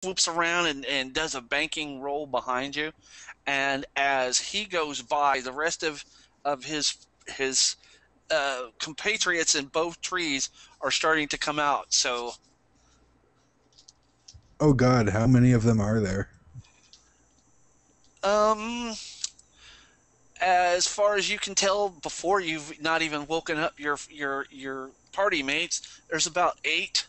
swoops around and does a banking roll behind you. And as he goes by, the rest of his compatriots in both trees are starting to come out. So, Oh God, how many of them are there? um, as far as you can tell, before you've not even woken up your party mates, there's about 8.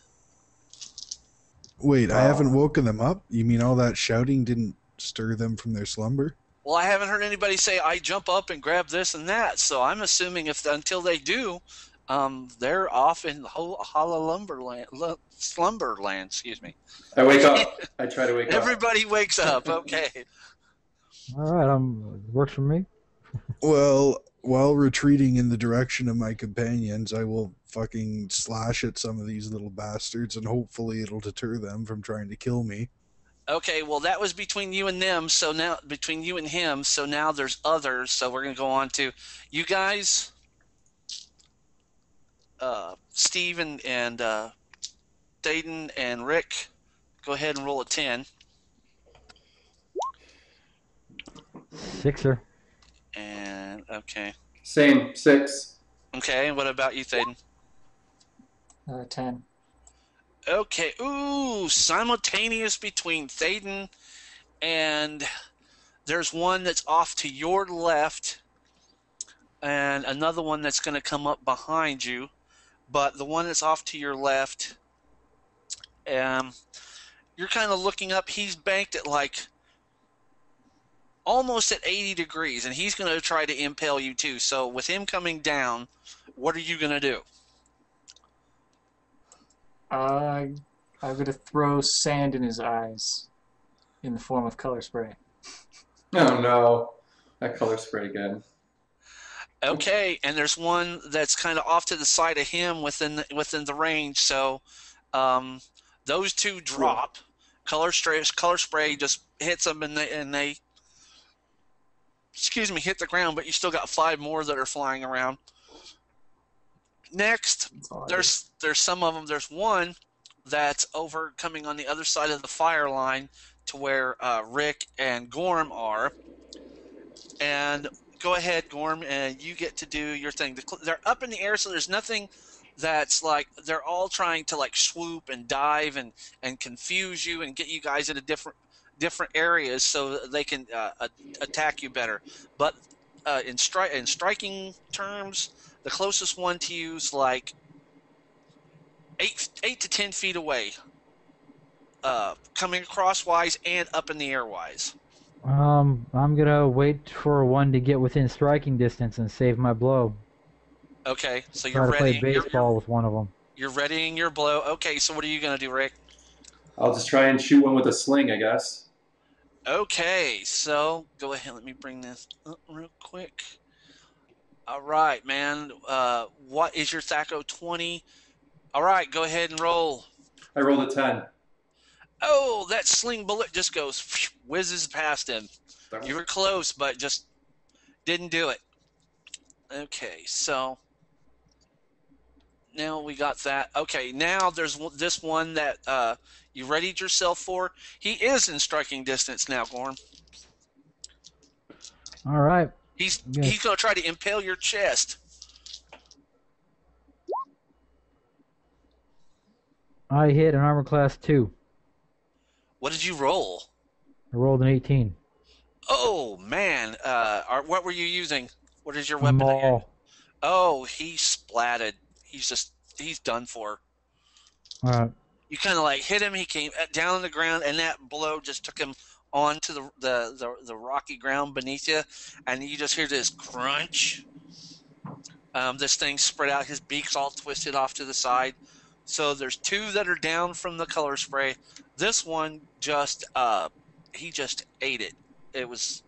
Wait, I haven't Wow. woken them up? You mean all that shouting didn't stir them from their slumber? Well, I haven't heard anybody say I jump up and grab this and that, so I'm assuming if until they do, they're off in hollow slumberland. Excuse me. I I wake can't. up. I try to wake up. Everybody wakes up. Okay. All right, works for me. Well, while retreating in the direction of my companions, I will fucking slash at some of these little bastards and hopefully it'll deter them from trying to kill me. Okay. Well, that was between you and them. So now between you and him. So now there's others. So we're gonna go on to you guys, Steve and Dayton and Rick. Go ahead and roll a 10. Sixer. And okay. Same 6. Okay. What about you, Thaden? 10. Okay. Ooh, simultaneous between Thaden and there's one that's off to your left and another one that's going to come up behind you. But the one that's off to your left, you're kind of looking up. He's banked at like almost at 80 degrees, and he's going to try to impale you too. So with him coming down, what are you going to do? I'm going to throw sand in his eyes in the form of color spray. Oh no, that color spray again. Okay, and there's one that's kind of off to the side of him within the range. So those two drop. Color spray just hits them, and they excuse me, hit the ground. But you still got 5 more that are flying around. Next, there's some of them. There's one that's over coming on the other side of the fire line to where Rick and Gorm are. And go ahead, Gorm, and you get to do your thing. They're up in the air, so there's nothing that's like they're all trying to like swoop and dive and confuse you and get you guys into different areas so that they can attack you better. But in striking terms, the closest one to you is like 8 to 10 feet away, coming crosswise and up in the air wise. I'm gonna wait for one to get within striking distance and save my blow. Okay, so Try you're to play ready. baseball with one of them. You're readying your blow. Okay, so what are you gonna do, Rick? I'll just try and shoot one with a sling, I guess. Okay, so go ahead. Let me bring this up real quick. All right, man. What is your THACO 20? All right, go ahead and roll. I rolled a 10. Oh, that sling bullet just goes whizzes past him. You were close, but just didn't do it. Okay, so now we got that. Okay, now there's this one that you readied yourself for. He is in striking distance now, Gorm. All right. He's going to try to impale your chest. I hit an armor class 2. What did you roll? I rolled an 18. Oh man, what were you using? What is your weapon? Maul. Oh, he splatted. He's done for. All right. You kind of like hit him. He came down on the ground, and that blow just took him onto the rocky ground beneath you, and you just hear this crunch. This thing spread out. His beak's all twisted off to the side. So there's 2 that are down from the color spray. This one just he just ate it. It was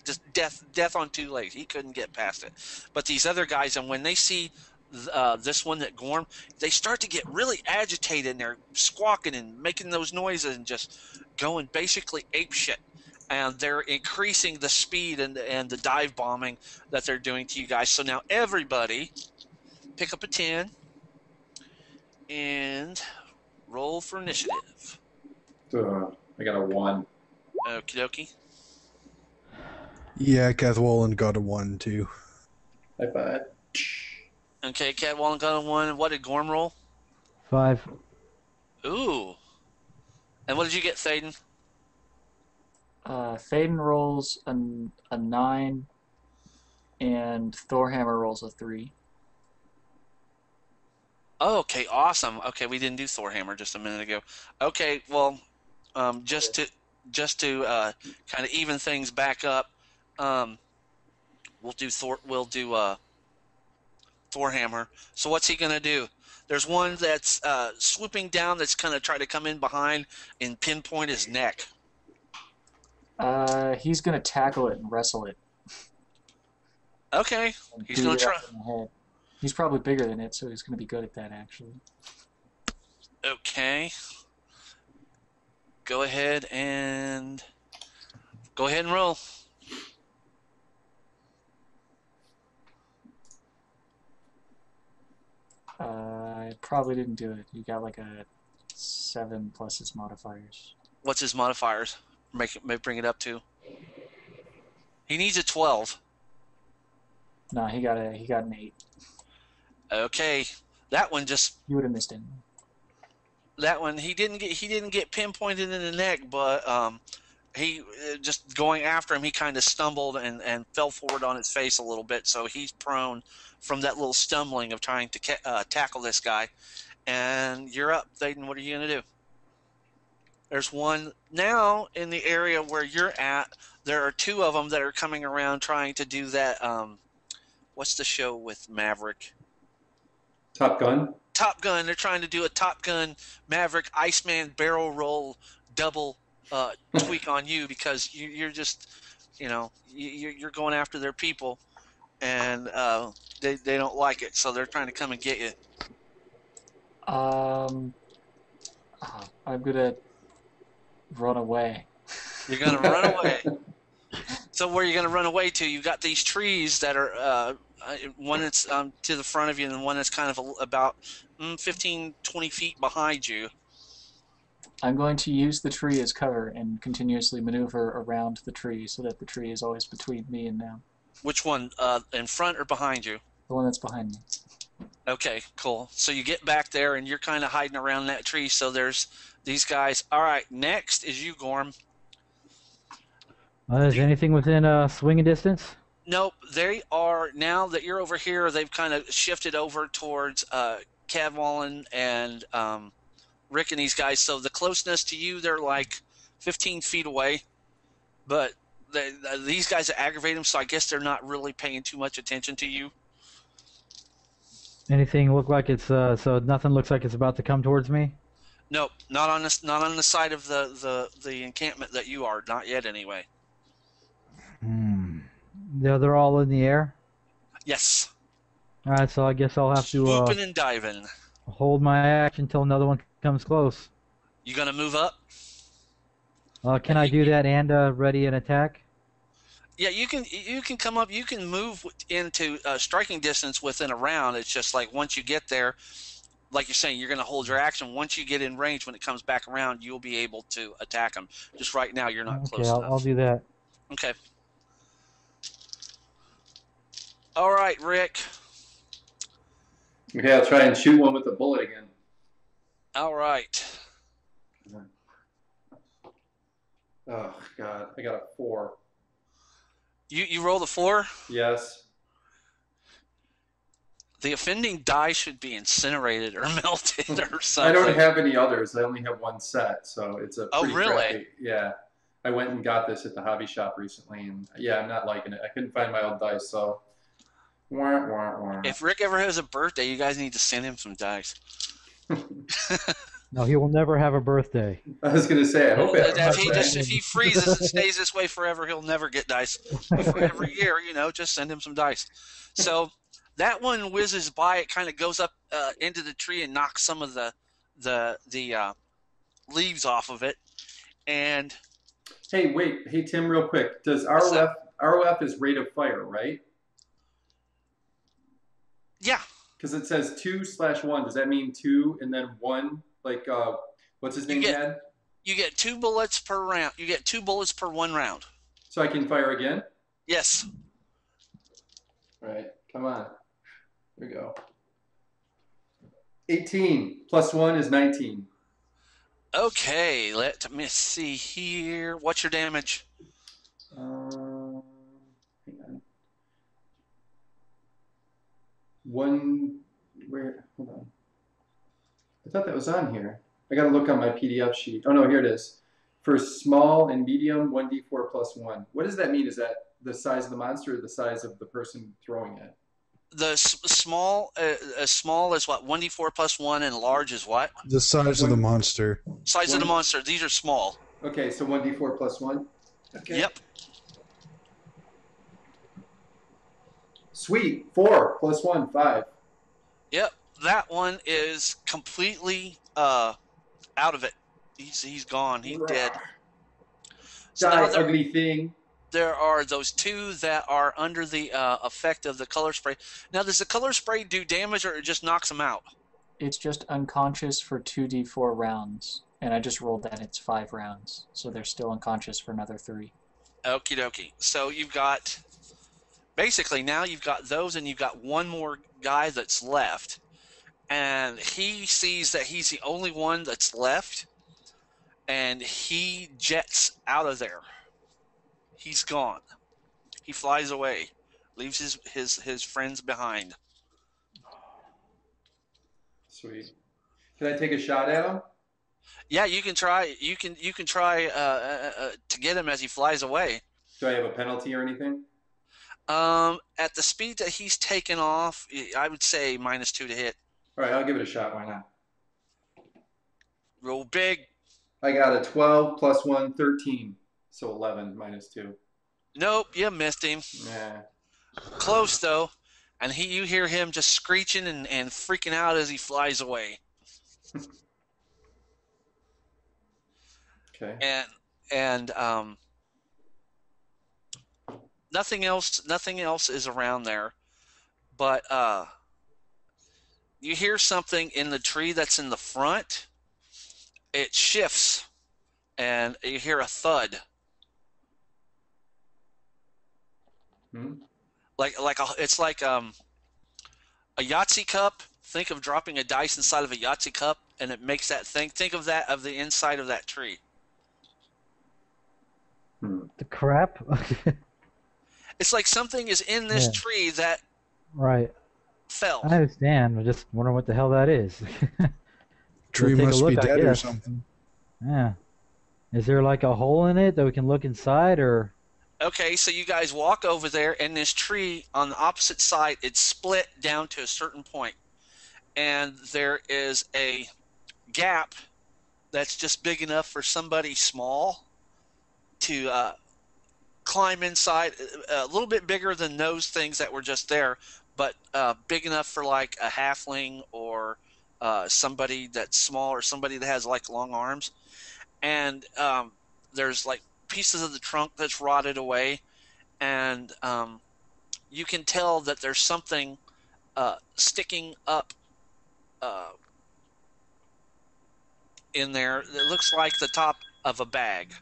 just death on 2 legs. He couldn't get past it. But these other guys, and when they see this one that Gorm, they start to get really agitated, and they're squawking and making those noises and just going basically apeshit. And they're increasing the speed and the dive bombing that they're doing to you guys. So now everybody pick up a 10 and roll for initiative. I got a 1. Okie dokie. Yeah, Cathwallen got a 1 too. High five. Okay, Cadwallon got a 1. What did Gorm roll? 5. Ooh. And what did you get, Thaden? Thaden rolls a 9, and Thorhammer rolls a 3. Oh, okay, awesome. Okay, we didn't do Thorhammer just a minute ago. Okay, well, just to kind of even things back up, we'll do Thorhammer. So what's he gonna do? There's one that's swooping down that's kind of trying to come in behind and pinpoint his neck. He's gonna tackle it and wrestle it. Okay, And he's beat gonna it try. up in the head. He's probably bigger than it, so he's gonna be good at that actually. Okay. Go ahead and roll. I probably didn't do it. You got like a 7 plus his modifiers. What's his modifiers? Bring it up to. He needs a 12. No, he got an 8. Okay, that one just You would have missed him. that one he didn't get pinpointed in the neck, but he just going after him, he kind of stumbled and fell forward on his face a little bit, so he's prone from that little stumbling of trying to tackle this guy. And you're up, Thaden. What are you gonna do? There's one now in the area where you're at. There are 2 of them that are coming around trying to do that. What's the show with Maverick? Top Gun. Top Gun. They're trying to do a Top Gun Maverick Iceman barrel roll double tweak on you because you're just, you're going after their people, and they don't like it, so they're trying to come and get you. I'm gonna run away. You're gonna run away. So where are you gonna run away to? You got these trees that are one that's to the front of you, and one that's kind of about 15, 20 feet behind you. I'm going to use the tree as cover and continuously maneuver around the tree so that the tree is always between me and them. Which one? In front or behind you? The one that's behind me. Okay, cool. So you get back there, and you're kind of hiding around that tree. So there's these guys. All right, next is you, Gorm. Is anything within swinging distance? Nope, they are, now that you're over here, they've kind of shifted over towards Cadwallon and Rick and these guys. So the closeness to you, they're like 15 feet away. But these guys aggravate them, so I guess they're not really paying too much attention to you. Anything look like it's so nothing looks like it's about to come towards me? Nope, not on the side of the encampment that you are, not yet anyway. They're all in the air? Yes. All right, so I guess I'll have to Swooping and diving. hold my action until another one comes close. You gonna move up? Can I do that and ready an attack? Yeah, you can come up. You can move into striking distance within a round. It's just like once you get there, like you're saying, you're going to hold your action. Once you get in range, when it comes back around, you'll be able to attack them. Just right now, you're not close enough. I'll do that. Okay. All right, Rick. Okay, I'll try and shoot one with a bullet again. All right. Oh, God. I got a 4. You roll the 4? Yes. The offending die should be incinerated or melted or something. I don't have any others. I only have one set, so it's a pretty really? crappy. Yeah. I went and got this at the hobby shop recently, and yeah, I'm not liking it. I couldn't find my old dice, so... Wah, wah, wah. If Rick ever has a birthday, you guys need to send him some dice. No, he will never have a birthday. I was going to say, I hope If he freezes and stays this way forever, he'll never get dice. For every year, just send him some dice. So that one whizzes by. It kind of goes up into the tree and knocks some of the leaves off of it. And hey, wait. Hey, Tim, real quick. Does ROF is rate of fire, right? Yeah. Because it says 2/1. Does that mean 2 and then 1? Like, what's his name had? You get 2 bullets per round. You get 2 bullets per 1 round. So I can fire again? Yes. All right, come on. Here we go. 18 plus 1 is 19. Okay, let me see here. What's your damage? Hang on. One, where, hold on. I thought that was on here. I gotta look on my PDF sheet. Oh no, here it is. For small and medium, 1d4 plus 1. What does that mean? Is that the size of the monster or the size of the person throwing it? The small is what? 1d4 plus 1, and large is what? The size of the monster. Size of the monster. These are small. Okay, so 1d4 plus 1? Okay. Yep. Sweet. 4 plus 1, 5. Yep. That one is completely out of it. He's gone. He's dead. So Die, now ugly thing. there are those 2 that are under the effect of the color spray. Now, does the color spray do damage, or it just knocks them out? It's just unconscious for 2d4 rounds, and I just rolled that. It's 5 rounds, so they're still unconscious for another 3. Okie dokie. So you've got, basically now you've got those, and you've got one more guy that's left. And he sees that he's the only one that's left, and he jets out of there. He's gone. He flies away, leaves his friends behind. Sweet. Can I take a shot at him? Yeah, you can try. You can try to get him as he flies away. Do I have a penalty or anything? At the speed that he's taken off, I would say -2 to hit. All right, I'll give it a shot. Why not? Roll big. I got a 12 plus 1, 13. So 11 minus 2. Nope, you missed him. Nah. Close though, and you hear him just screeching and freaking out as he flies away. Okay. And nothing else is around there, but you hear something in the tree that's in the front. It shifts, and you hear a thud. It's like a Yahtzee cup. Think of dropping a dice inside of a Yahtzee cup, and it makes that thing. Think of that, of the inside of that tree. The crap? It's like something is in this tree that Right. fell. I understand. I just wonder what the hell that is. Tree Take a must be look, I dead or guess. something. Yeah. Is there like a hole in it that we can look inside, or? Okay, so you guys walk over there, and this tree on the opposite side, it's split down to a certain point. And there is a gap that's just big enough for somebody small to climb inside, a little bit bigger than those things that were just there, but big enough for like a halfling or somebody that's small, or somebody that has like long arms. And there's like pieces of the trunk that's rotted away, and you can tell that there's something sticking up in there. It looks like the top of a bag.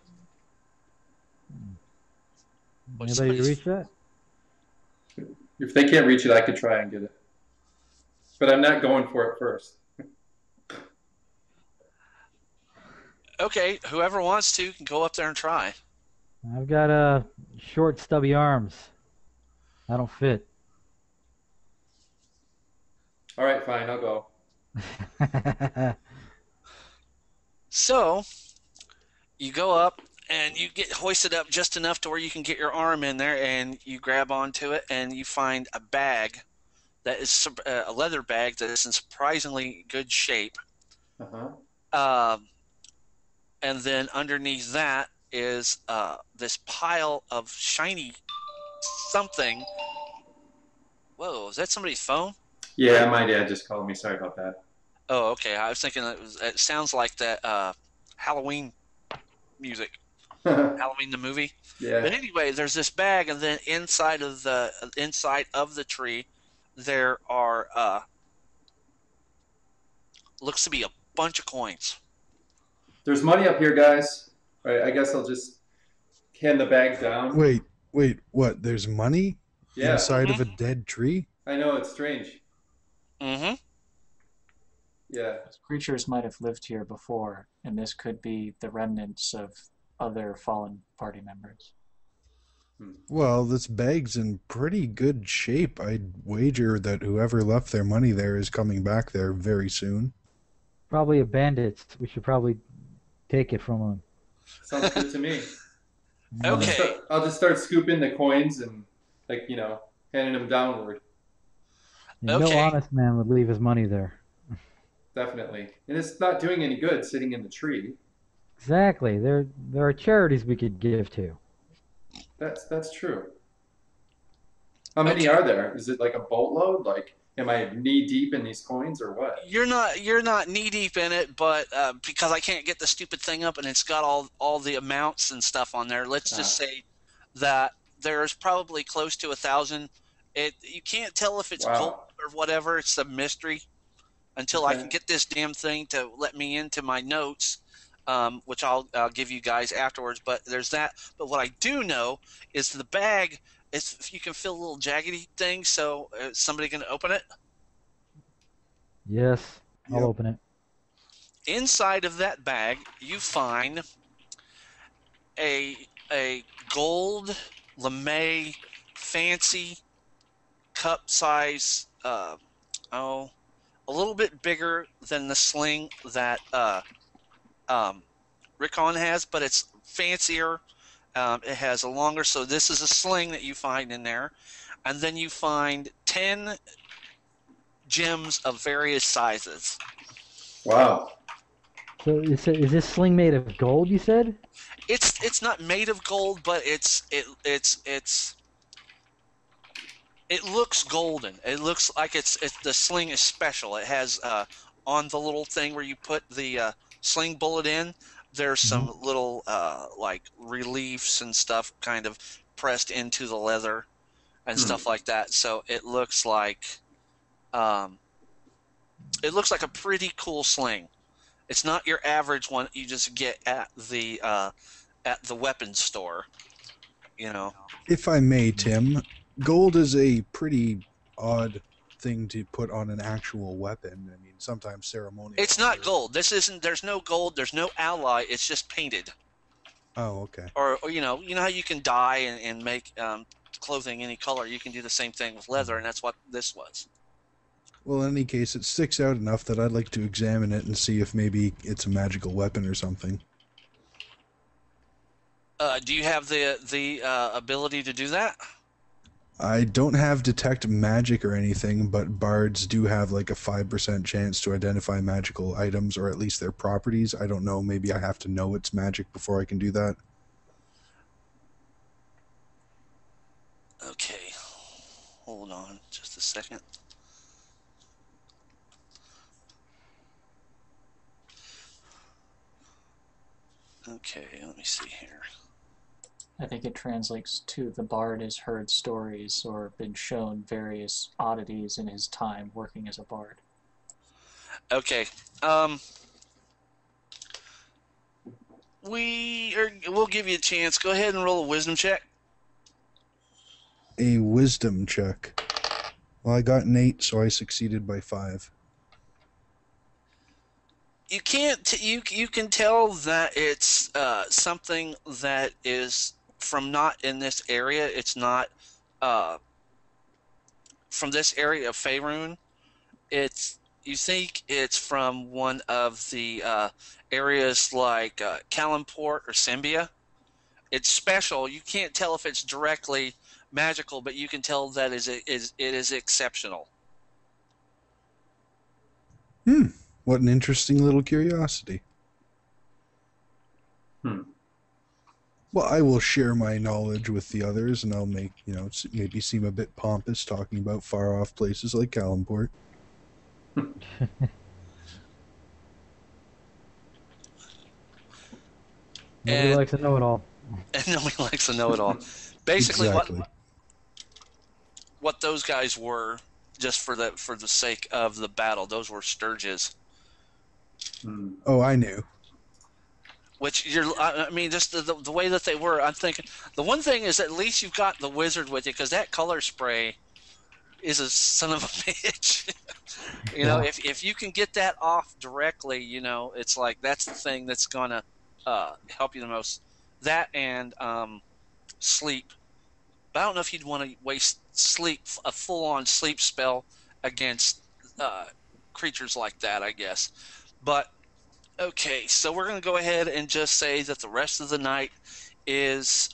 Anybody reach that? If they can't reach it, I could try and get it. But I'm not going for it first. Okay, whoever wants to can go up there and try. I've got short, stubby arms. I don't fit. All right, fine, I'll go. So you go up, and you get hoisted up just enough to where you can get your arm in there, and you grab onto it, and you find a bag that is a leather bag that is in surprisingly good shape. And then underneath that is this pile of shiny something. Whoa, is that somebody's phone? Yeah, my dad just called me. Sorry about that. Oh, okay. I was thinking it sounds like that Halloween music. Halloween the movie. Yeah. But anyway, there's this bag, and then inside of the tree, there are looks to be a bunch of coins. There's money up here, guys. All right, I guess I'll just hand the bag down. Wait, what? There's money Yeah, inside of a dead tree? I know, it's strange. Mm-hmm. Yeah. Creatures might have lived here before, and this could be the remnants of other fallen party members. Well, this bag's in pretty good shape. I'd wager that whoever left their money there is coming back there very soon. Probably a bandit. We should probably take it from him. Sounds good to me. Okay. I'll just start scooping the coins and, like, you know, handing them downward. Yeah, no honest man would leave his money there. Definitely. And it's not doing any good sitting in the tree. Exactly. There are charities we could give to. That's true. How many are there? Is it like a boatload? Like, am I knee deep in these coins or what? You're not knee deep in it, but because I can't get the stupid thing up and it's got all the amounts and stuff on there. Let's just say that there's probably close to 1,000. You can't tell if it's gold or whatever. It's a mystery until I can get this damn thing to let me into my notes. Which I'll give you guys afterwards, but there's that. But what I do know is the bag, if you can feel a little jaggedy thing, so is somebody going to open it? Yes, I'll open it. Inside of that bag, you find a gold lame fancy cup size, a little bit bigger than the sling that Rickon has, but it's fancier. It has a longer, so this is a sling that you find in there. And then you find 10 gems of various sizes. Wow. So is this sling made of gold, you said? It's not made of gold, but it looks golden. It looks like it's the sling is special. It has on the little thing where you put the sling bullet in, there's some little like reliefs and stuff kind of pressed into the leather and stuff like that. So it looks like a pretty cool sling. It's not your average one you just get at the weapons store, you know. If I may, Tim, gold is a pretty odd thing to put on an actual weapon. I mean, sometimes ceremonial. It's not gold. This isn't. There's no gold. There's no alloy. It's just painted. Oh, okay. Or you know how you can dye and make clothing any color. You can do the same thing with leather, and that's what this was. Well, in any case, it sticks out enough that I'd like to examine it and see if maybe it's a magical weapon or something. Do you have the ability to do that? I don't have detect magic or anything, but bards do have like a 5% chance to identify magical items, or at least their properties. I don't know, maybe I have to know it's magic before I can do that. Okay, hold on just a second. Okay, let me see here. I think it translates to the bard has heard stories or been shown various oddities in his time working as a bard. Okay. We'll give you a chance. Go ahead and roll a wisdom check. A wisdom check. Well, I got an 8, so I succeeded by 5. You can't. You can tell that it's something that is from not in this area. It's not from this area of Faerun. You think it's from one of the areas like Kalimport or Symbia. It's special. You can't tell if it's directly magical, but you can tell that it is exceptional. What an interesting little curiosity. Well, I will share my knowledge with the others, and I'll make, maybe seem a bit pompous talking about far-off places like Kalimport. Nobody likes to know it all. And nobody likes to know it all. Basically, exactly. what those guys were, just for the sake of the battle, those were sturges. Oh, I knew. Which I mean, just the way that they were. I'm thinking the one thing is at least you've got the wizard with you because that color spray is a son of a bitch. Yeah. If you can get that off directly, it's like that's the thing that's gonna help you the most. That and sleep. But I don't know if you'd want to waste a full-on sleep spell against creatures like that, I guess. But okay, so we're gonna go ahead and just say that the rest of the night is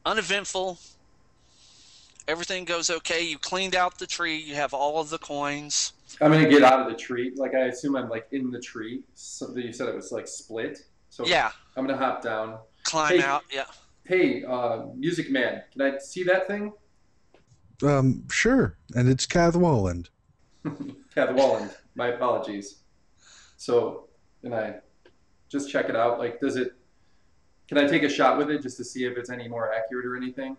uneventful. Everything goes okay. You cleaned out the tree. You have all of the coins. I'm gonna get out of the tree. Like I assume I'm like in the tree. So you said it was like split. So Yeah. I'm gonna hop down. Climb out. Yeah. Hey, music man, can I see that thing? Sure. And it's Cath Walland. Cath Walland. My apologies. So, can I just check it out? Like, can I take a shot with it just to see if it's any more accurate or anything?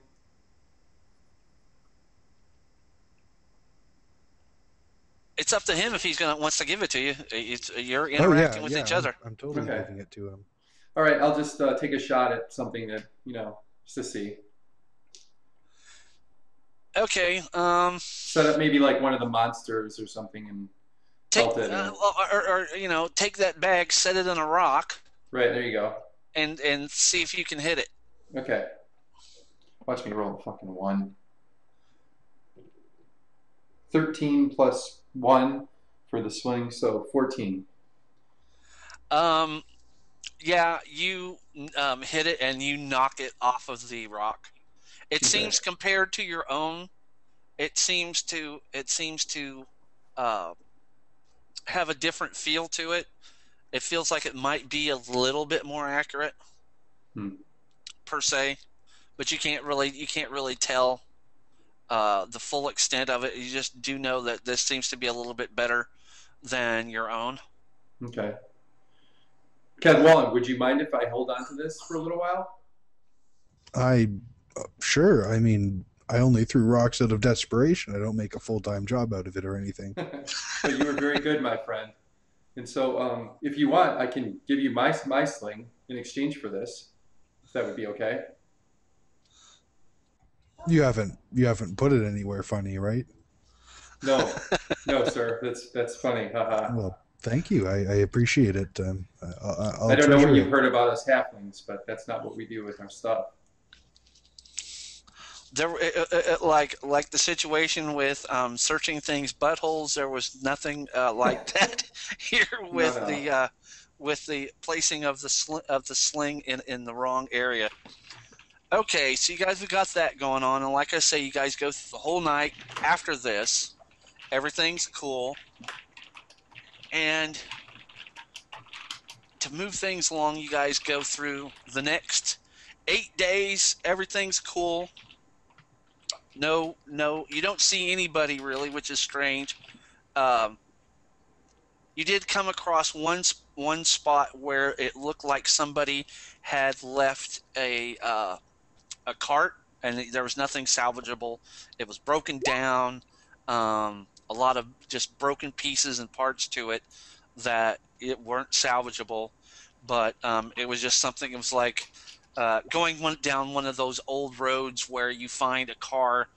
It's up to him if he's wants to give it to you. You're interacting with each other. I'm totally giving it to him. All right, I'll just take a shot at something that, just to see. Okay. Set up maybe like one of the monsters or something and take it. or take that bag, set it on a rock. Right, there you go. And see if you can hit it. Okay. Watch me roll a fucking 1. 13 plus 1 for the swing, so 14. Yeah, you hit it and you knock it off of the rock. It seems compared to your own, it seems to have a different feel to it. It feels like it might be a little bit more accurate, per se, but you can't really tell the full extent of it. You just do know that this seems to be a little bit better than your own. Okay. Cath Walland, would you mind if I hold on to this for a little while? Sure. I mean, I only threw rocks out of desperation. I don't make a full-time job out of it or anything. But you were very good, my friend. And so, if you want, I can give you my sling in exchange for this. If that would be okay. You haven't put it anywhere funny, right? No, sir. That's funny. Haha. Well, thank you. I appreciate it. I don't know what you've heard about us halflings, but that's not what we do with our stuff. There, like the situation with searching things buttholes. There was nothing like that here with the placing of the sling in the wrong area. Okay, so you guys have got that going on, and like I say, you guys go through the whole night. After this, everything's cool, and to move things along, you guys go through the next 8 days. Everything's cool. No, you don't see anybody really, which is strange. You did come across one spot where it looked like somebody had left a cart, and there was nothing salvageable. It was broken down, a lot of just broken pieces and parts to it that it weren't salvageable. But it was just something. It was like going down one of those old roads where you find a car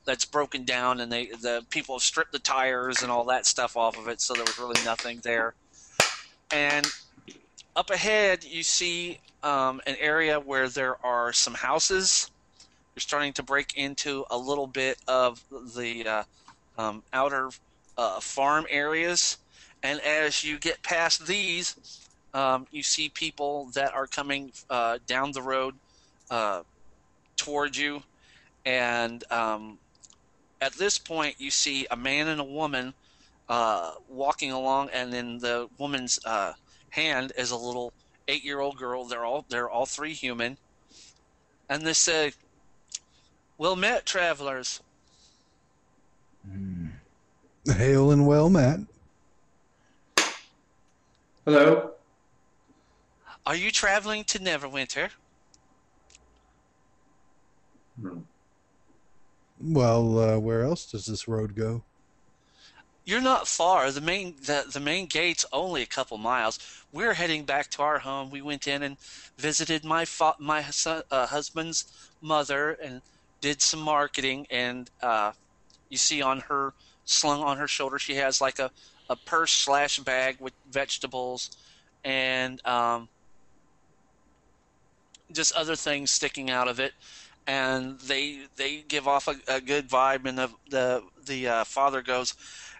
that's broken down, and the people have stripped the tires and all that stuff off of it, so there was really nothing there. And up ahead, you see an area where there are some houses. You're starting to break into a little bit of the outer farm areas, and as you get past these, you see people that are coming down the road towards you, and at this point, you see a man and a woman walking along, and in the woman's hand is a little 8-year-old girl. They're all three human, and they say, "Well met, travelers." Hail and well met. Hello. Are you traveling to Neverwinter? Well, where else does this road go? You're not far. The main gate's only a couple miles. We're heading back to our home. We went in and visited my husband's mother and did some marketing. And you see on her slung on her shoulder, she has like a purse slash bag with vegetables and just other things sticking out of it. And they give off a good vibe. And the father goes,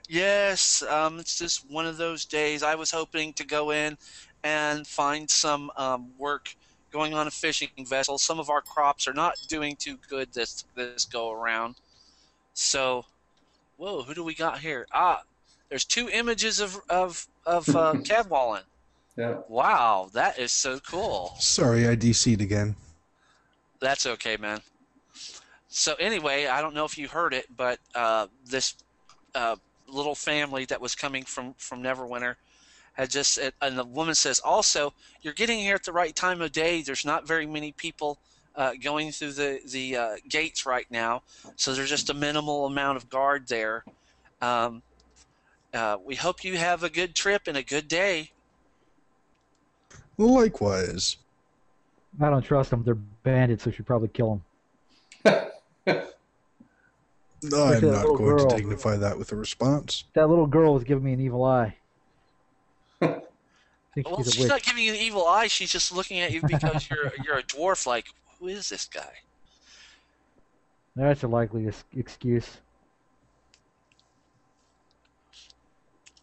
yes, it's just one of those days. I was hoping to go in and find some work going on a fishing vessel. Some of our crops are not doing too good this go around. So, whoa, who do we got here? There's 2 images of Cadwallon. Yeah. Wow, that is so cool. Sorry, I DC'd again. That's okay, man. So anyway, I don't know if you heard it, but this little family that was coming from Neverwinter had just, and the woman says, also, you're getting here at the right time of day. There's not very many people going through the gates right now, so there's just a minimal amount of guard there. We hope you have a good trip and a good day. Likewise. I don't trust them. They're bandits, so we should probably kill them. No, I'm that not little going girl. to dignify that with a response. That little girl was giving me an evil eye. I think Well, she's a she's witch. not giving you an evil eye. She's just looking at you because you're a dwarf. Like, who is this guy? That's a likely excuse.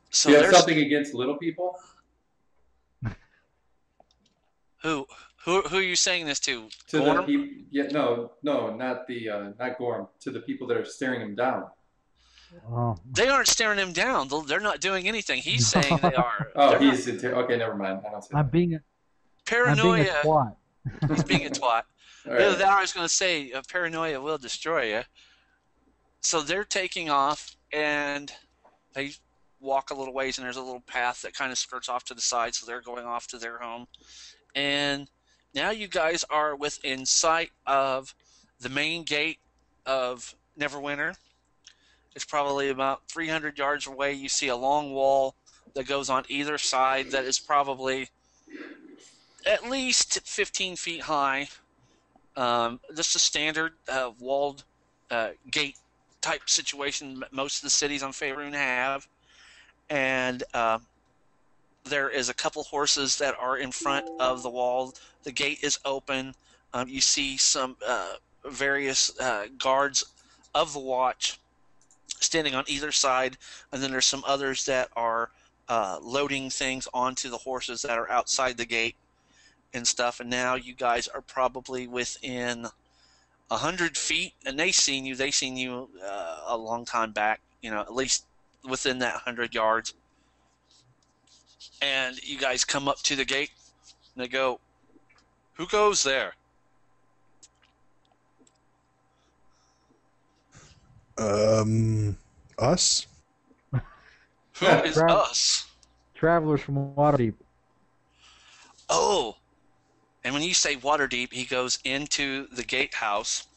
So Do you have there's something against little people? who are you saying this to? To the Gorm? people? Yeah, no, not Gorm. To the people that are staring him down. Oh, They aren't staring him down. They're not doing anything. He's saying they are. Oh, They're he's okay. Never mind. I don't say I'm that. being a paranoia. twat. He's being a twat. All Yeah, right. that I was going to say, paranoia will destroy you. So they're taking off, and they walk a little ways, and there's a little path that kind of skirts off to the side, so they're going off to their home. And now you guys are within sight of the main gate of Neverwinter. It's probably about 300 yards away. You see a long wall that goes on either side that is probably at least 15 feet high. Just a standard walled gate type situation most of the cities on Faerun have. And there is a couple horses that are in front of the wall. The gate is open. You see some various guards of the watch standing on either side, and then there's some others that are loading things onto the horses that are outside the gate and stuff. And now you guys are probably within 100 feet, and they seen you a long time back, at least within that 100 yards. And you guys come up to the gate, and they go, who goes there? Us? Who is Right. us? Travelers from Waterdeep. Oh, and when you say Waterdeep, he goes into the gatehouse,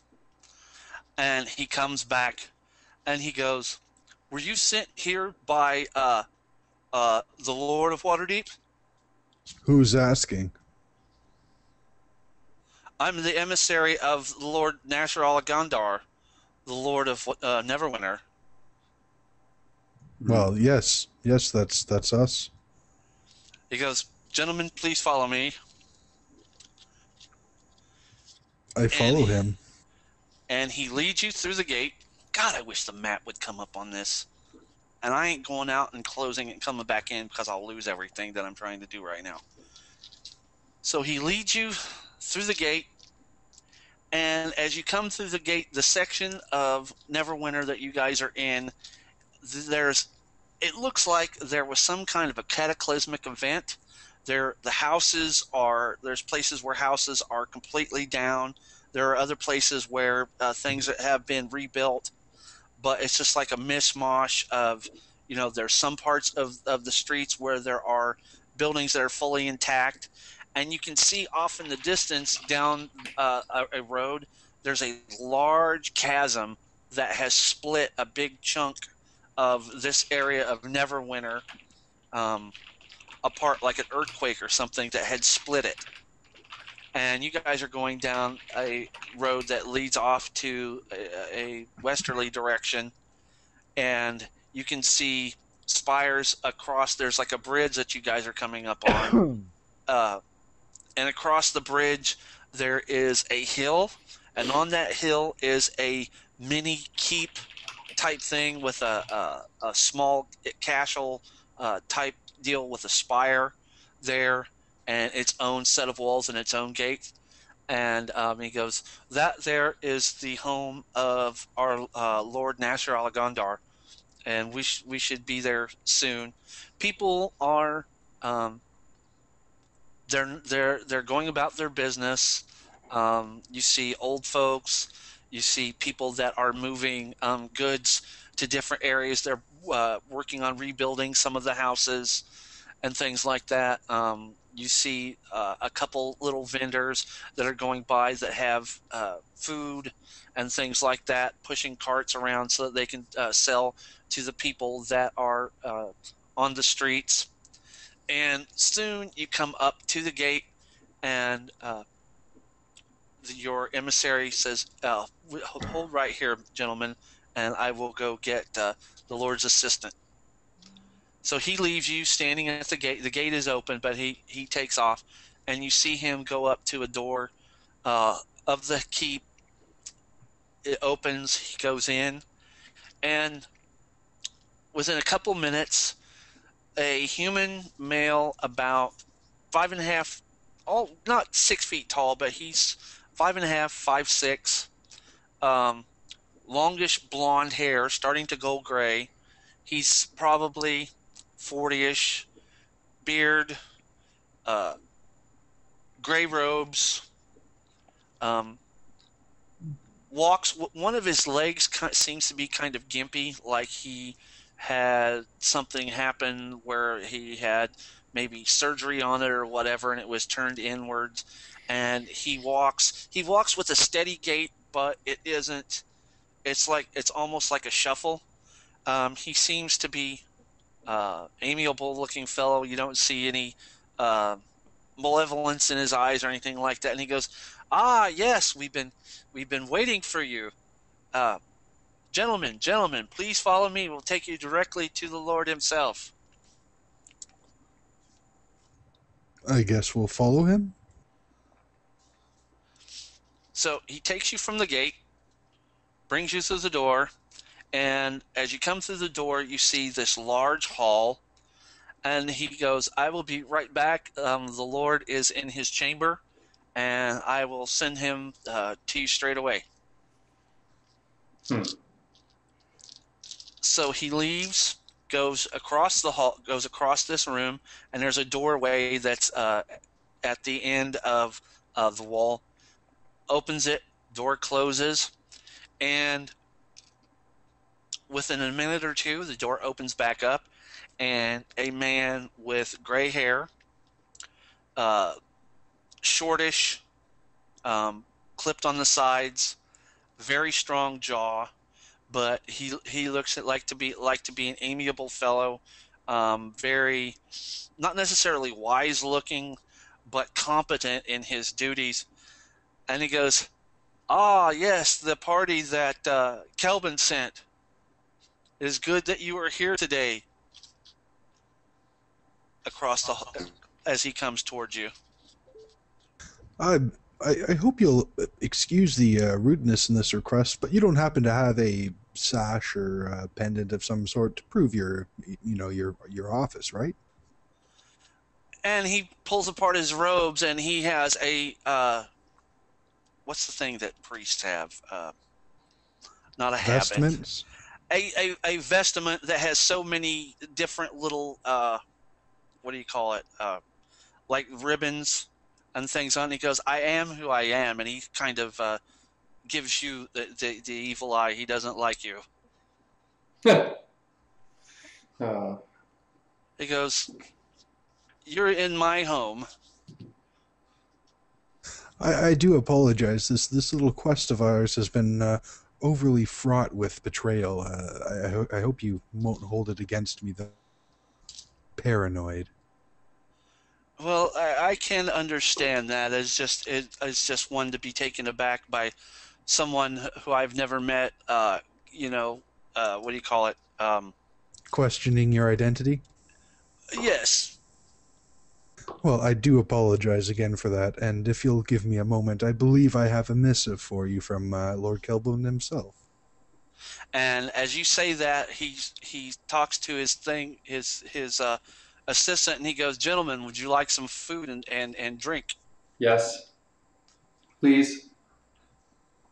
and he comes back, and he goes, were you sent here by the Lord of Waterdeep? Who's asking? I'm the emissary of Lord Nasher Gondar, the Lord of Neverwinter. Well, yes, that's us. He goes, gentlemen, please follow me. I follow And- him. And he leads you through the gate. God, I wish the map would come up on this. And I ain't going out and closing it and coming back in because I'll lose everything that I'm trying to do right now. So he leads you through the gate. And as you come through the gate, the section of Neverwinter that you guys are in, it looks like there was some kind of a cataclysmic event. There's places where houses are completely down. There are other places where things that have been rebuilt, but it's just like a mishmash of, there's some parts of the streets where there are buildings that are fully intact. And you can see off in the distance down a road, there's a large chasm that has split a big chunk of this area of Neverwinter apart, like an earthquake or something that had split it. And you guys are going down a road that leads off to a westerly direction, and you can see spires across. There's like a bridge that you guys are coming up on, and across the bridge there is a hill, and on that hill is a mini keep type thing with a small castle type deal with a spire there and its own set of walls and its own gate. And he goes, that there is the home of our Lord Nasser Alagondar, and we should be there soon. People are they're going about their business. You see old folks, you see people that are moving goods to different areas. They're working on rebuilding some of the houses and things like that. You see a couple little vendors that are going by that have food and things like that, pushing carts around so that they can sell to the people that are on the streets. And soon you come up to the gate, and your emissary says, hold right here, gentlemen, and I will go get the Lord's assistant. So he leaves you standing at the gate. The gate is open, but he takes off, and you see him go up to a door of the keep. It opens, he goes in, and within a couple minutes, a human male about 5.5, not 6 feet tall, but he's 5.5, 5'6", longish blonde hair, starting to go gray. He's probably 40-ish, beard, gray robes. Walks. One of his legs seems to be kind of gimpy, like he had something happen where he had maybe surgery on it or whatever, and it was turned inwards. And he walks with a steady gait, but it isn't. It's almost like a shuffle. He seems to be amiable looking fellow. You don't see any malevolence in his eyes or anything like that. And he goes, "Ah, yes, we've been waiting for you. Gentlemen, please follow me. We'll take you directly to the Lord himself." I guess we'll follow him. So he takes you from the gate, brings you through the door, and as you come through the door, you see this large hall, and he goes, "I will be right back. The Lord is in his chamber, and I will send him to you straight away." So he leaves, goes across the hall, goes across this room, and there's a doorway that's at the end of the wall. Opens it, door closes, and within a minute or two, the door opens back up, and a man with gray hair, shortish, clipped on the sides, very strong jaw, but he looks like to be an amiable fellow, very not necessarily wise looking, but competent in his duties. And he goes, "Ah, yes, the party that Kelvin sent. It is good that you are here today." Across the hall, as he comes towards you. I hope you'll excuse the rudeness in this request, but you don't happen to have a sash or a pendant of some sort to prove your office, right? And he pulls apart his robes, and he has a what's the thing that priests have? Not a Vestments? habit. A vestment that has so many different little what do you call it? Like ribbons and things on. He goes, "I am who I am," and he kind of gives you the evil eye. He doesn't like you. He goes, "You're in my home." I do apologize. This little quest of ours has been overly fraught with betrayal. I hope you won't hold it against me, though. Paranoid. Well, I can understand that. It's just one to be taken aback by someone who I've never met. You know, what do you call it? Questioning your identity? Yes. Well, I do apologize again for that, and if you'll give me a moment, I believe I have a missive for you from Lord Kelbon himself. And as you say that, he talks to his assistant, and he goes, "Gentlemen, would you like some food and drink?" Yes. Please.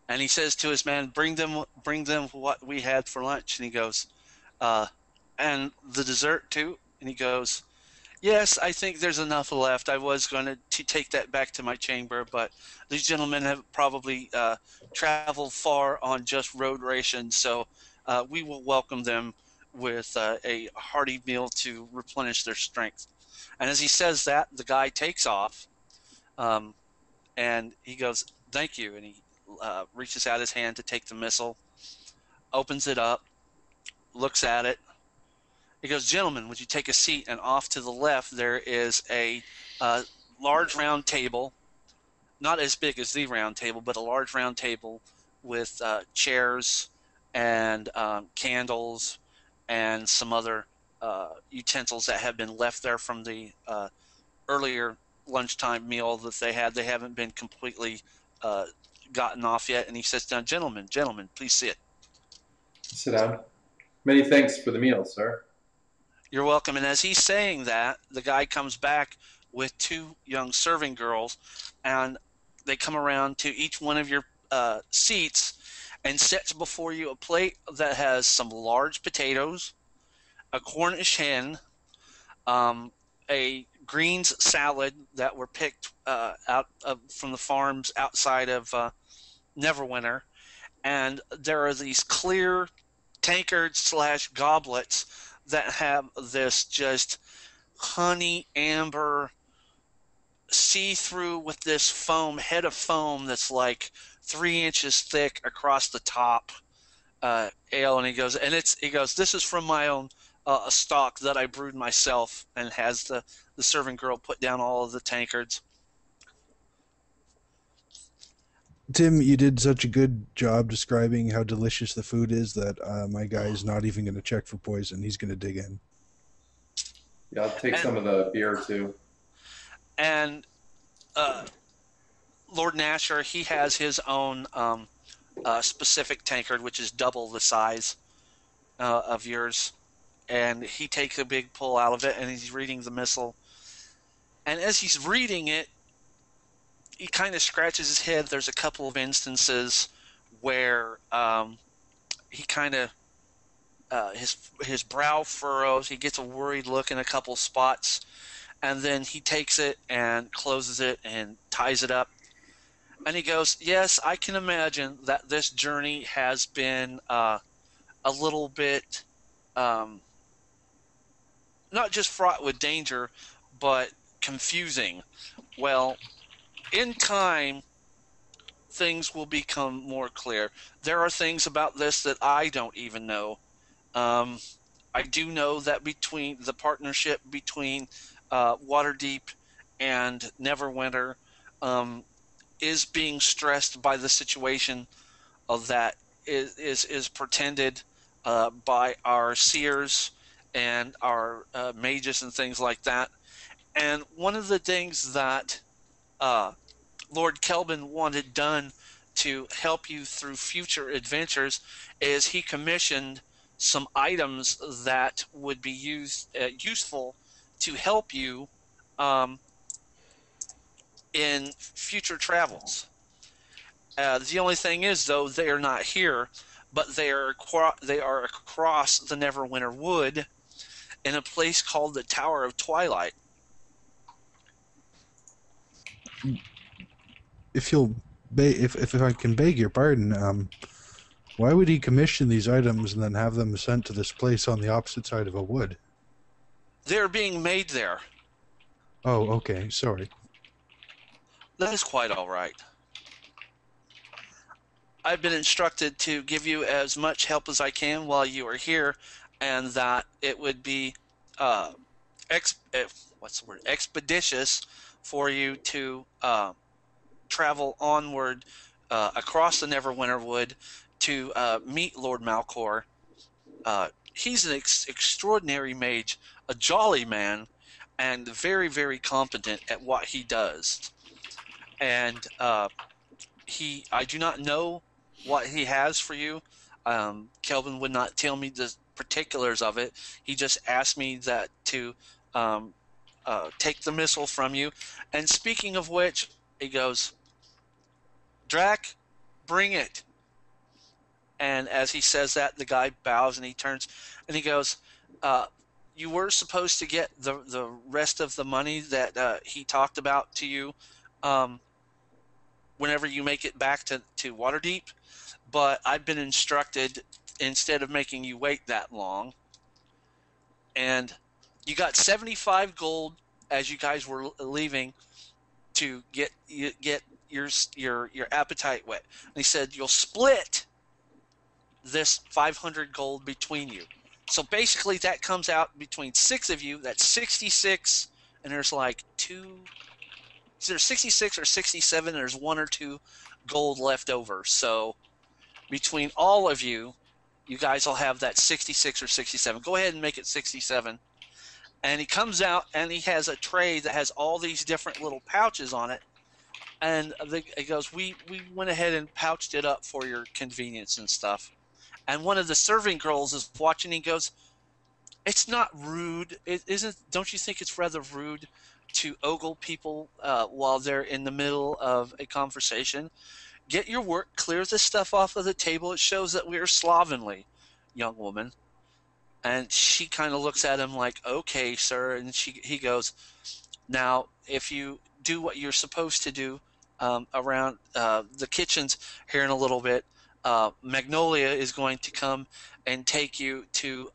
And he says to his man, bring them what we had for lunch." And he goes, "And the dessert too?" And he goes, "Yes, I think there's enough left. I was going to take that back to my chamber, but these gentlemen have probably traveled far on just road rations, so we will welcome them with a hearty meal to replenish their strength." And as he says that, the guy takes off, and he goes, "Thank you," and he reaches out his hand to take the missile, opens it up, looks at it. He goes, "Gentlemen, would you take a seat?" And off to the left, there is a large round table, not as big as the round table, but a large round table with chairs and candles and some other utensils that have been left there from the earlier lunchtime meal that they had. They haven't been completely gotten off yet. And he says, "Now, gentlemen, please sit." Sit down. Many thanks for the meal, sir. "You're welcome." And as he's saying that, the guy comes back with two young serving girls, and they come around to each one of your seats and sets before you a plate that has some large potatoes, a Cornish hen, a greens salad that were picked from the farms outside of Neverwinter, and there are these clear tankards / goblets that have this just honey amber see-through with this head of foam that's like 3 inches thick across the top ale. And he goes, "This is from my own stock that I brewed myself," and has the serving girl put down all of the tankards. Tim, you did such a good job describing how delicious the food is that my guy is not even going to check for poison. He's going to dig in. Yeah, I'll take some of the beer too. And Lord Nasher, he has his own specific tankard, which is double the size of yours. And he takes a big pull out of it, and he's reading the missile. And as he's reading it, he kind of scratches his head. There's a couple of instances where he kind of his brow furrows. He gets a worried look in a couple spots, and then he takes it and closes it and ties it up. And he goes, "Yes, I can imagine that this journey has been a little bit not just fraught with danger, but confusing. Well, in time, things will become more clear. There are things about this that I don't even know. I do know that between the partnership between Waterdeep and Neverwinter is being stressed by the situation of that is pretended by our seers and our mages and things like that. And one of the things that Lord Kelbon wanted done to help you through future adventures is he commissioned some items that would be useful to help you in future travels. The only thing is, though, they are not here, but they are across the Neverwinter Wood in a place called the Tower of Twilight. If I can beg your pardon, why would he commission these items and then have them sent to this place on the opposite side of a wood? They're being made there. Oh, okay. Sorry. That is quite all right. I've been instructed to give you as much help as I can while you are here, and that it would be uh, what's the word? Expeditious for you to travel onward across the Neverwinter Wood to meet Lord Malcor. He's an extraordinary mage, a jolly man, and very, very competent at what he does. And I do not know what he has for you. Kelvin would not tell me the particulars of it. He just asked me that to take the missile from you. And speaking of which, he goes, Drac, bring it. And as he says that, the guy bows and he turns and he goes, you were supposed to get the rest of the money that he talked about to you whenever you make it back to Waterdeep, but I've been instructed instead of making you wait that long. And you got 75 gold as you guys were leaving to get your appetite wet. And he said you'll split this 500 gold between you. So basically that comes out between 6 of you. That's 66, and there's like it's either 66 or 67. There's 1 or 2 gold left over. So between all of you, you guys will have that 66 or 67. Go ahead and make it 67. And he comes out and he has a tray that has all these different little pouches on it. And he goes, we went ahead and pouched it up for your convenience and stuff. And one of the serving girls is watching. He goes, "It's not rude. It isn't. Don't you think it's rather rude to ogle people while they're in the middle of a conversation? Get your work. Clear this stuff off of the table. It shows that we're slovenly, young woman." And she kind of looks at him like, "Okay, sir." And he goes, "Now, if you do what you're supposed to do around the kitchens here in a little bit, Magnolia is going to come and take you to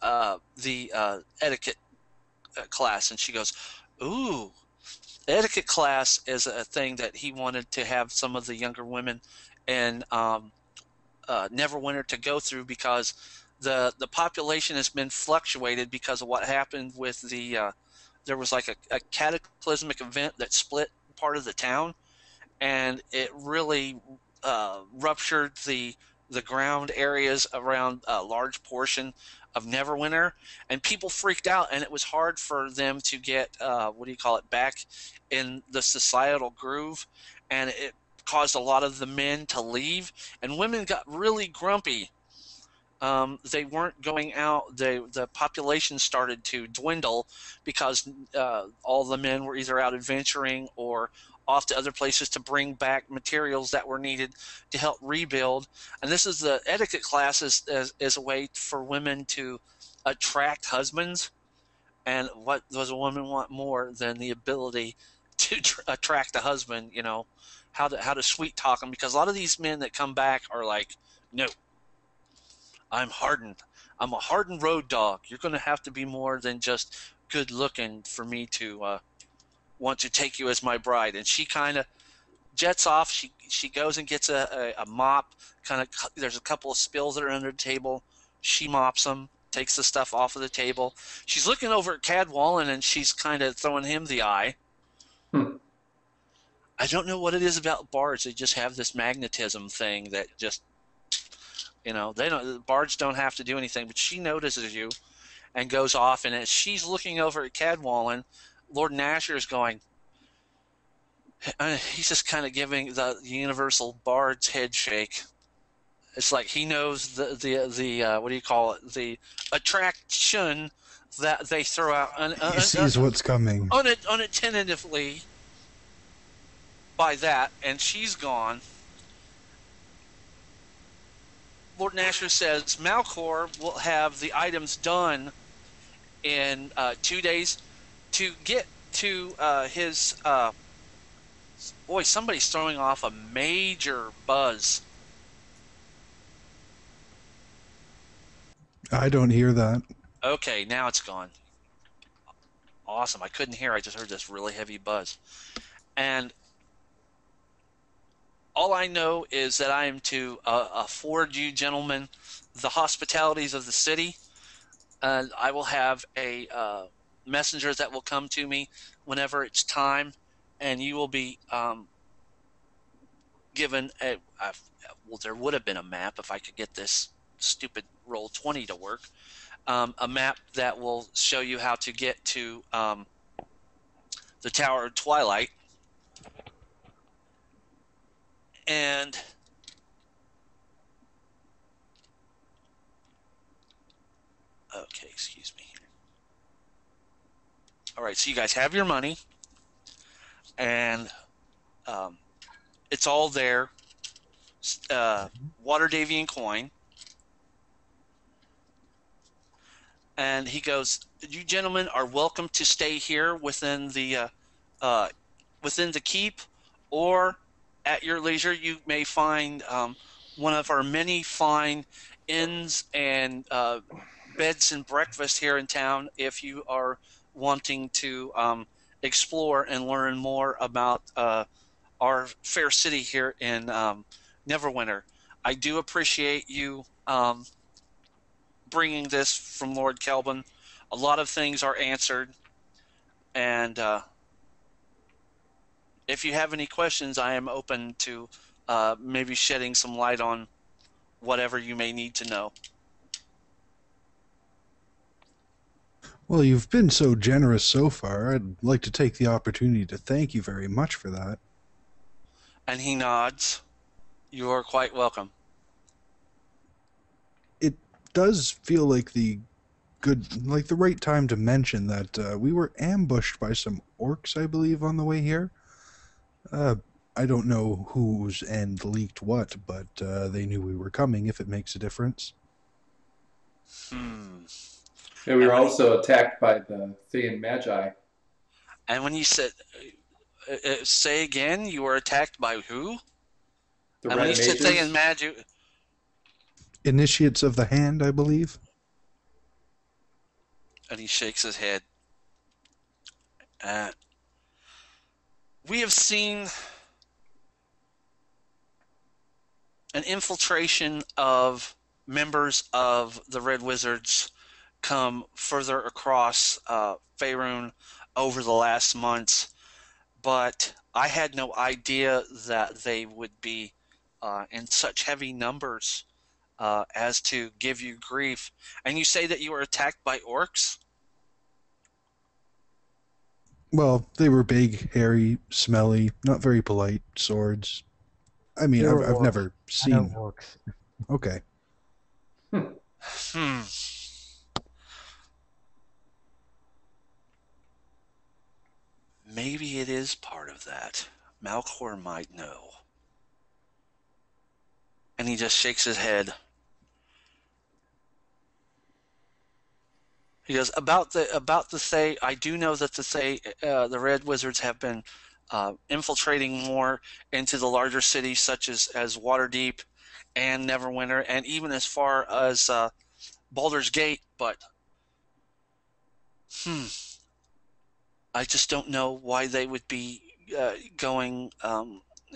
the etiquette class." And she goes, "Ooh, etiquette class is a thing that he wanted to have some of the younger women in Neverwinter to go through, because the population has been fluctuated because of what happened with there was like a cataclysmic event that split part of the town, and it really ruptured the ground areas around a large portion of Neverwinter, and people freaked out, and it was hard for them to get back in the societal groove, and it caused a lot of the men to leave, and women got really grumpy. They weren't going out. The population started to dwindle because all the men were either out adventuring or off to other places to bring back materials that were needed to help rebuild. And this is the etiquette class as a way for women to attract husbands. And what does a woman want more than the ability to attract a husband? You know, how to sweet talk them, because a lot of these men that come back are like, "No, I'm hardened. I'm a hardened road dog. You're going to have to be more than just good looking for me to want to take you as my bride." And she kind of jets off. She goes and gets a mop. There's a couple of spills that are under the table. She mops them, takes the stuff off of the table. She's looking over at Cadwallon, and she's kind of throwing him the eye. I don't know what it is about bards. They just have this magnetism thing that just, bards don't have to do anything, but she notices you and goes off. And as she's looking over at Cadwallon, Lord Nasher is going, he's just kind of giving the universal bard's head shake. It's like he knows the the attraction that they throw out. He sees what's coming. Unattentitively by that, and she's gone. Lord Nasher says Malcor will have the items done in 2 days to get to his. Boy, somebody's throwing off a major buzz. I don't hear that. Okay, now it's gone. Awesome. I couldn't hear. I just heard this really heavy buzz. And all I know is that I am to afford you gentlemen the hospitalities of the city. I will have a messenger that will come to me whenever it's time, and you will be given well, there would have been a map if I could get this stupid roll 20 to work. A map that will show you how to get to the Tower of Twilight. And okay, excuse me here. All right, so you guys have your money, and it's all there. Water Davian coin. And he goes, "You gentlemen are welcome to stay here within the keep, or at your leisure, you may find one of our many fine inns and beds and breakfast here in town if you are wanting to explore and learn more about our fair city here in Neverwinter. I do appreciate you bringing this from Lord Kelvin. A lot of things are answered, and if you have any questions, I am open to maybe shedding some light on whatever you may need to know." Well, you've been so generous so far. I'd like to take the opportunity to thank you very much for that. And he nods. "You are quite welcome." It does feel like the right time to mention that we were ambushed by some orcs, I believe, on the way here. I don't know whose end leaked what, but they knew we were coming, if it makes a difference. Yeah, we were also attacked by the Thean Magi. And when you said, say again, you were attacked by who? The And Red when you said Mages. Thean Magi, Initiates of the Hand, I believe. and he shakes his head. We have seen an infiltration of members of the Red Wizards come further across Faerun over the last months, but I had no idea that they would be in such heavy numbers as to give you grief. And you say that you were attacked by orcs? Well, they were big, hairy, smelly, not very polite swords. I mean, They were I've orcs. never I know seen. orcs. Okay. Maybe it is part of that. Malcor might know. And he just shakes his head. He goes, about the Thay, I do know that the Thay, the Red Wizards have been infiltrating more into the larger cities such as Waterdeep and Neverwinter, and even as far as Baldur's Gate, but I just don't know why they would be going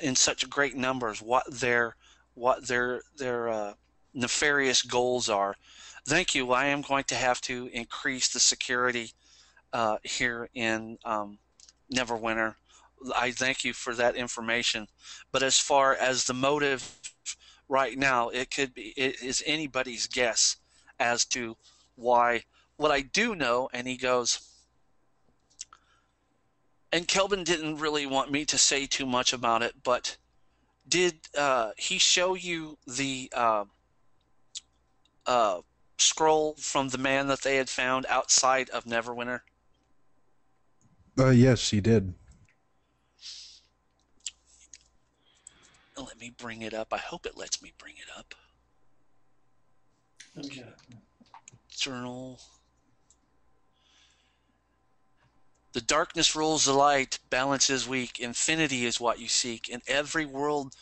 in such great numbers, what their nefarious goals are. Thank you. I am going to have to increase the security here in Neverwinter. I thank you for that information. But as far as the motive right now, it is anybody's guess as to why. What I do know, and he goes, and Kelvin didn't really want me to say too much about it, but did he show you the scroll from the man that they had found outside of Neverwinter? Yes, he did. Let me bring it up. I hope it lets me bring it up. Okay. Journal. The darkness rules the light, balance is weak, infinity is what you seek. In every world,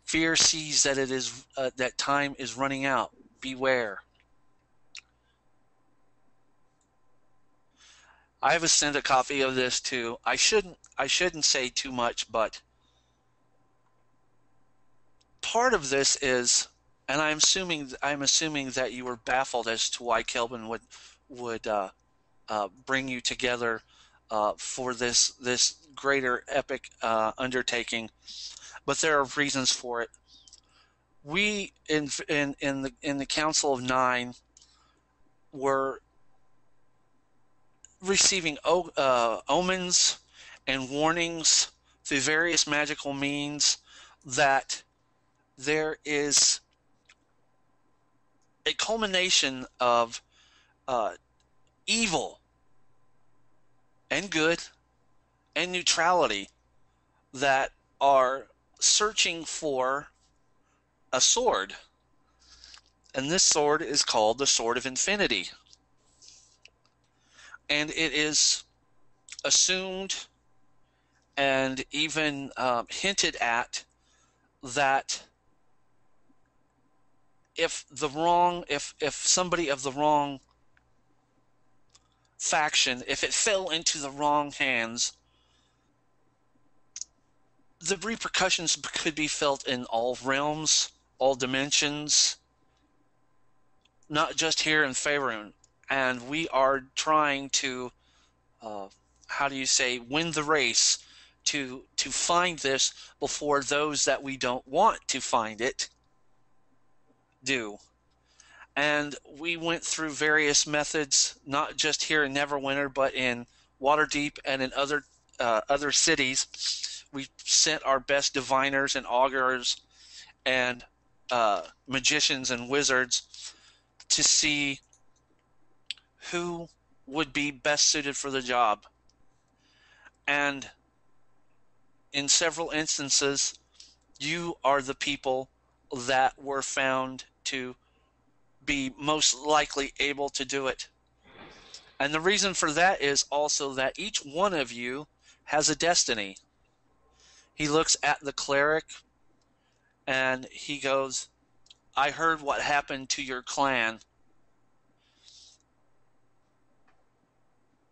fear sees that it is that time is running out. Beware. I have sent a copy of this to. I shouldn't say too much, but part of this is, and I'm assuming that you were baffled as to why Kelvin would bring you together for this greater epic undertaking, but there are reasons for it. We in the Council of Nine were receiving omens and warnings through various magical means that there is a culmination of evil and good and neutrality that are searching for a sword. And this sword is called the Sword of Infinity. And it is assumed and even hinted at that if somebody of the wrong faction, if it fell into the wrong hands, the repercussions could be felt in all realms, all dimensions, not just here in Faerun. And we are trying to, win the race to find this before those that we don't want to find it do. And we went through various methods, not just here in Neverwinter, but in Waterdeep and in other cities. We sent our best diviners and augurs and magicians and wizards to see who would be best suited for the job. And in several instances, you are the people that were found to be most likely able to do it. And the reason for that is also that each one of you has a destiny. He looks at the cleric and he goes, I heard what happened to your clan.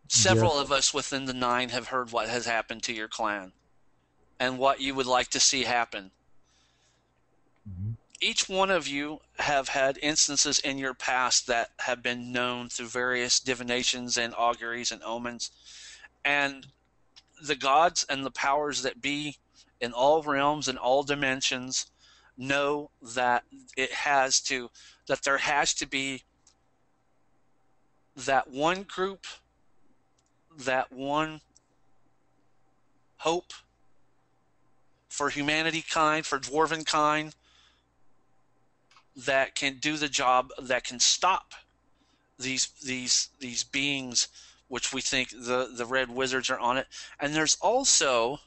Several Yes. of us within the Nine have heard what has happened to your clan and what you would like to see happen. Mhm. Each one of you have had instances in your past that have been known through various divinations and auguries and omens. And the gods and the powers that be in all realms and all dimensions know that there has to be that one group, that one hope for humanity kind, for dwarven kind, that can do the job, that can stop these beings, which we think the red wizards are on it. And there's also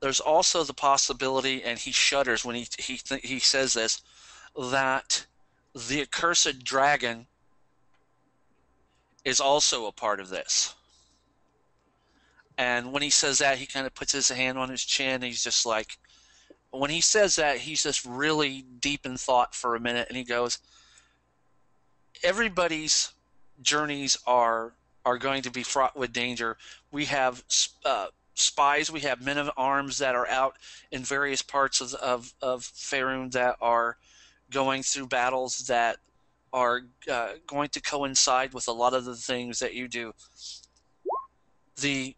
the possibility, and he shudders when he says this, that the accursed dragon is also a part of this. And when he says that, he kind of puts his hand on his chin. And he's just like, when he says that, he's just really deep in thought for a minute, and he goes, everybody's journeys are going to be fraught with danger. We have spies, we have men of arms that are out in various parts of Faerun that are going through battles that are going to coincide with a lot of the things that you do. The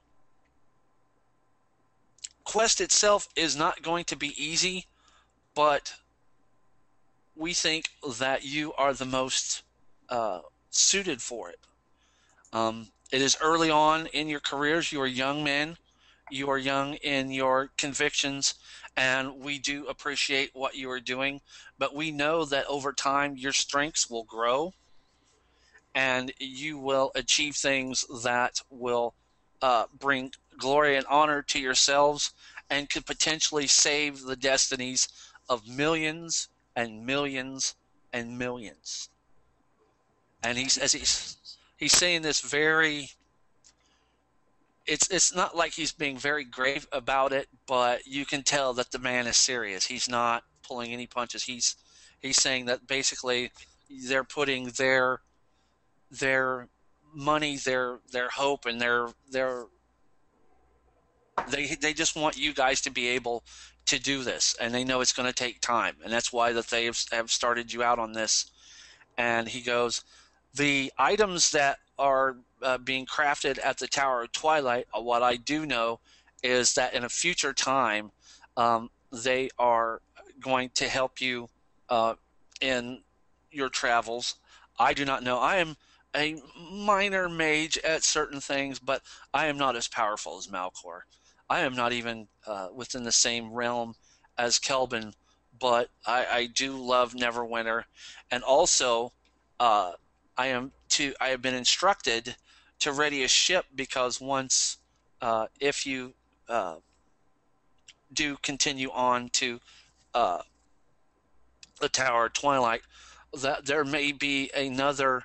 quest itself is not going to be easy, but we think that you are the most suited for it. It is early on in your careers. You are young men. You are young in your convictions, and we do appreciate what you are doing. But we know that over time your strengths will grow, and you will achieve things that will bring glory and honor to yourselves, and could potentially save the destinies of millions and millions and millions. And he's saying this very. It's not like he's being very grave about it, but you can tell that the man is serious. He's not pulling any punches. He's saying that basically they're putting their money, their hope, and their They just want you guys to be able to do this, and they know it's going to take time, and that's why that they have started you out on this. And he goes, the items that are being crafted at the Tower of Twilight, what I do know is that in a future time, they are going to help you in your travels. I do not know. I am a minor mage at certain things, but I am not as powerful as Malcor. I am not even within the same realm as Kelvin, but I do love Neverwinter, and also I have been instructed to ready a ship because once if you do continue on to uh, the Tower of Twilight, that there may be another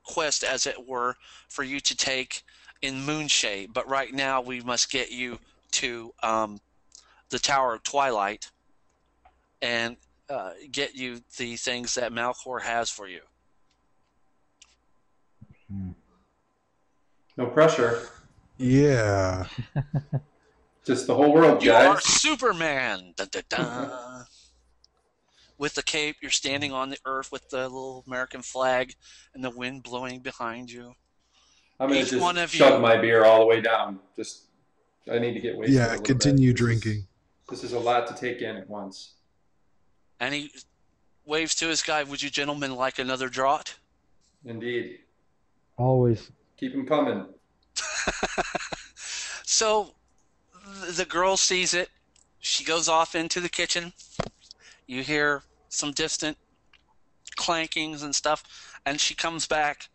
quest, as it were, for you to take in Moonshade. But right now, we must get you to the Tower of Twilight and get you the things that Malcor has for you. No pressure. Yeah. Just the whole world, You are guys. Superman! Dun, dun, dun. With the cape, you're standing on the earth with the little American flag and the wind blowing behind you. I'm going Each to one just of shut you- my beer all the way down. I need to get wasted a Yeah, little continue bit. drinking. This is a lot to take in at once. And he waves to his guy, would you gentlemen like another draught? Indeed. Always. Keep them coming. So the girl sees it. She goes off into the kitchen. You hear some distant clankings and stuff, and she comes back,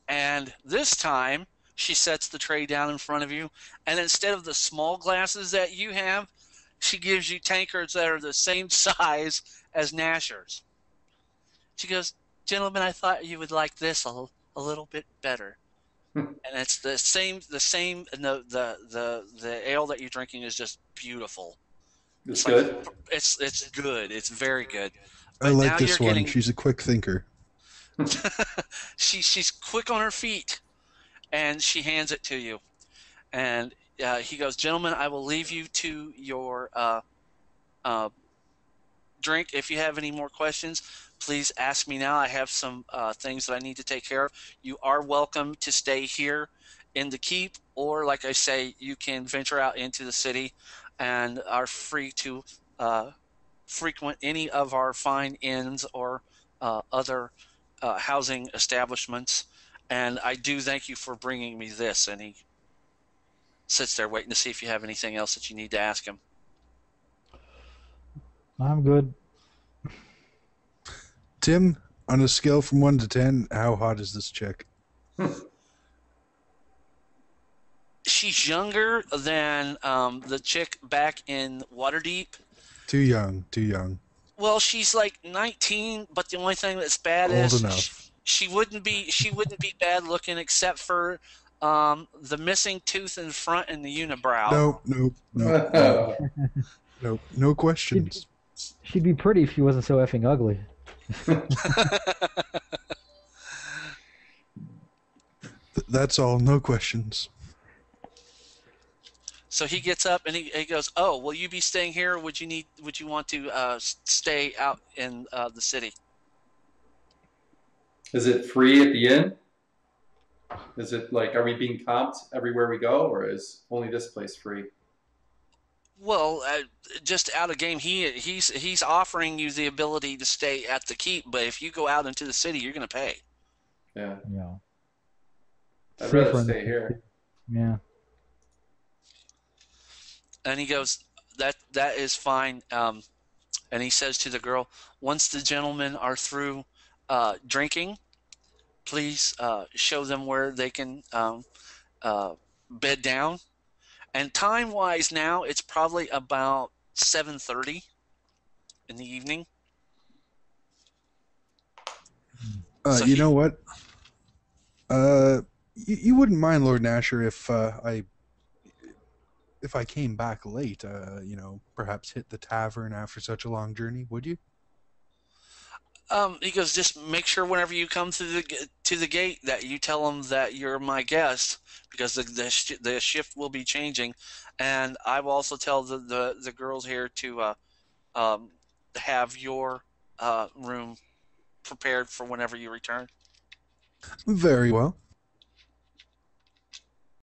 and this time she sets the tray down in front of you, and instead of the small glasses that you have, she gives you tankards that are the same size as Nasher's. She goes, gentlemen, I thought you would like this a little bit better. And it's the same, and the ale that you're drinking is just beautiful. It's like- good. It's good. It's very good. I But like now this you're one. getting- She's a quick thinker. She's quick on her feet, and she hands it to you. And he goes, gentlemen, I will leave you to your drink. If you have any more questions, please ask me now. I have some things that I need to take care of. You are welcome to stay here in the keep, or like I say, you can venture out into the city and are free to frequent any of our fine inns or other housing establishments. And I do thank you for bringing me this. And he sits there waiting to see if you have anything else that you need to ask him. I'm good. Tim, on a scale from 1 to 10, how hot is this chick? She's younger than the chick back in Waterdeep. Too young, too young. Well, she's like 19, but the only thing that's bad Old is enough. she wouldn't be bad looking except for the missing tooth in front and the unibrow. No questions. She'd be pretty if she wasn't so effing ugly. That's all. No questions. So he gets up and he goes, "Oh, will you be staying here? Or would you want to stay out in the city?" Is it free at the inn? Is it like, are we being comped everywhere we go, or is only this place free? Well, just out of game, he's offering you the ability to stay at the keep, but if you go out into the city, you're going to pay. Yeah. Yeah. I'd rather Safer in the stay here. Yeah. And he goes, that is fine. And he says to the girl, once the gentlemen are through drinking, please show them where they can bed down. And time-wise now, it's probably about 7:30 in the evening. So You know what? You wouldn't mind, Lord Nasher, if I came back late, perhaps hit the tavern after such a long journey, would you? He goes, just make sure whenever you come to the gate that you tell them that you're my guest because the shift will be changing, and I will also tell the girls here to um, have your room prepared for whenever you return. Very well.